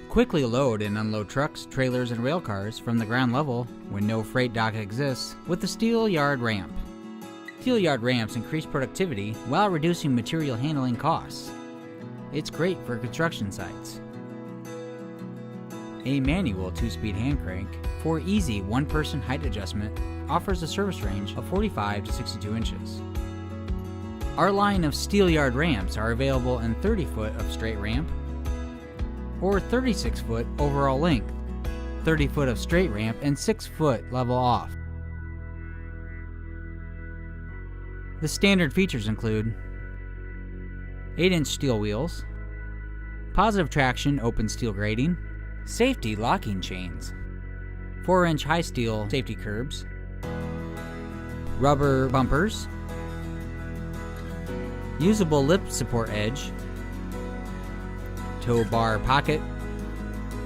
Quickly load and unload trucks, trailers, and rail cars from the ground level when no freight dock exists with the steel yard ramp. Steel yard ramps increase productivity while reducing material handling costs. It's great for construction sites. A manual 2-speed hand crank for easy one-person height adjustment offers a service range of 45 to 62 inches. Our line of steel yard ramps are available in 30 foot of straight ramp or 36 foot overall length, 30 foot of straight ramp, and 6 foot level off. The standard features include 8-inch steel wheels, positive traction open steel grating, safety locking chains, 4-inch high steel safety curbs, rubber bumpers, usable lip support edge, tow bar pocket,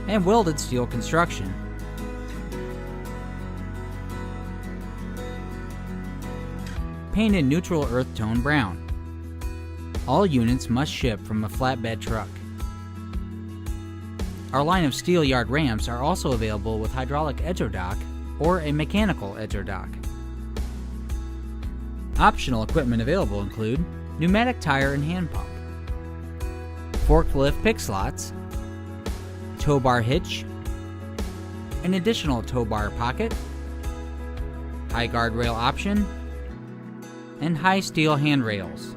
and welded steel construction. Painted neutral earth tone brown. All units must ship from a flatbed truck. Our line of steel yard ramps are also available with hydraulic edge-o-dock or a mechanical edge-o-dock. Optional equipment available include pneumatic tire and hand pump, forklift pick slots, tow bar hitch, an additional tow bar pocket, high guardrail option, and high steel handrails.